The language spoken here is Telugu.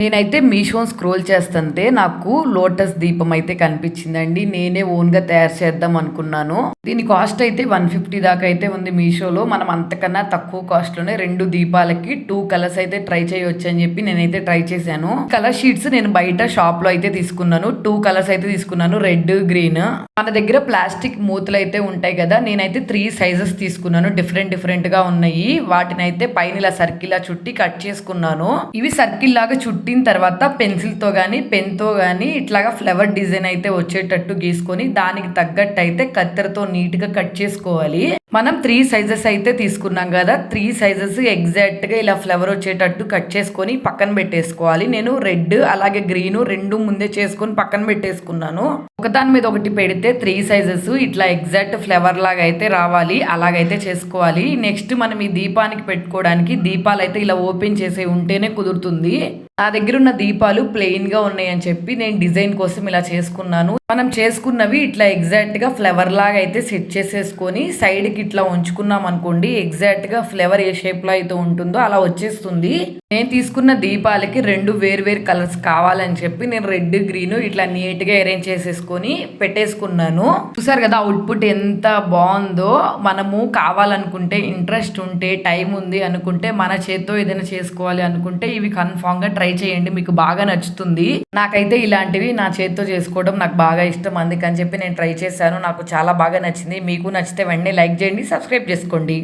నేనైతే మీషో స్క్రోల్ చేస్తుంటే నాకు లోటస్ దీపం అయితే కనిపించిందండి. నేనే ఓన్‌గా తయారు చేద్దాం అనుకున్నాను. దీని కాస్ట్ అయితే 150 దాకా అయితే ఉంది మీషోలో. మనం అంతకన్నా తక్కువ కాస్ట్‌లోనే 2 దీపాలకి 2 కలర్స్ అయితే ట్రై చేయొచ్చు అని చెప్పి నేనైతే ట్రై చేశాను. కలర్ షీట్స్ నేను బయట షాప్‌లో అయితే తీసుకున్నాను. 2 కలర్స్ అయితే తీసుకున్నాను. Red, green. మన దగ్గర ప్లాస్టిక్ మూతలు అయితే ఉంటాయి కదా! నేనైతే 3 సైజెస్ తీసుకున్నాను. డిఫరెంట్‌గా ఉన్నాయి. వాటినైతే పైన ఇలా సర్కిల్‌లా చుట్టి కట్ చేసుకున్నాను. ఇవి సర్కిల్ లాగా చుట్టిన తర్వాత పెన్సిల్‌తో గాని, పెన్‌తో గాని ఇట్లాగా ఫ్లవర్ డిజైన్ అయితే వచ్చేటట్టు గీసుకొని దానికి తగ్గట్టు అయితే కత్తెరతో నీట్‌గా కట్ చేసుకోవాలి. మనం 3 సైజెస్ అయితే తీసుకున్నాం కదా! 3 సైజెస్ ఎగ్జాక్ట్‌గా ఇలా ఫ్లవర్ వచ్చేటట్టు కట్ చేసుకొని పక్కన పెట్టేసుకోవాలి. నేను రెడ్ అలాగే గ్రీన్ 2 ముందే చేసుకొని పక్కన పెట్టేసుకున్నాను. ఒకదాని మీద ఒకటి పెడితే 3 సైజెస్ ఇట్లా ఎగ్జాక్ట్ ఫ్లవర్ లాగా అయితే రావాలి. అలాగైతే చేసుకోవాలి. నెక్స్ట్ మనం ఈ దీపానికి పెట్టుకోవడానికి దీపాలైతే ఇలా ఓపెన్ చేసి ఉంటేనే కుదురుతుంది. నా దగ్గర ఉన్న దీపాలు ప్లెయిన్‌గా ఉన్నాయని చెప్పి నేను డిజైన్ కోసం ఇలా చేసుకున్నాను. మనం చేసుకున్నవి ఇట్లా ఎగ్జాక్ట్‌గా ఫ్లవర్ లాగా అయితే సెట్ చేసేసుకొని సైడ్‌కి ఇట్లా ఉంచుకున్నాం అనుకోండి. ఎగ్జాక్ట్‌గా ఫ్లవర్ ఏ షేప్‌లో అయితే ఉంటుందో అలా వచ్చేస్తుంది. నేను తీసుకున్న దీపాలకి 2 వేరు కలర్స్ కావాలని చెప్పి నేను రెడ్, గ్రీన్ ఇట్లా నీట్‌గా అరేంజ్ చేసేసుకొని పెట్టేసుకున్నాను. చూసారు కదా అవుట్‌పుట్ ఎంత బావుందో. మనము కావాలనుకుంటే ఇంట్రెస్ట్ ఉంటే టైం ఉంది అనుకుంటే మన చేత్తో ఏదైనా చేసుకోవాలి అనుకుంటే ఇవి కన్ఫామ్‌గా ట్రై చేయండి. మీకు బాగా నచ్చుతుంది. నాకైతే ఇలాంటివి నా చేత్తో చేసుకోవడం నాకు బాగా ఇష్టం. అందుకని చెప్పి నేను ట్రై చేశాను. నాకు చాలా బాగా నచ్చింది. మీకు నచ్చితే వెంటనే లైక్ చేయండి, సబ్స్క్రైబ్ చేసుకోండి.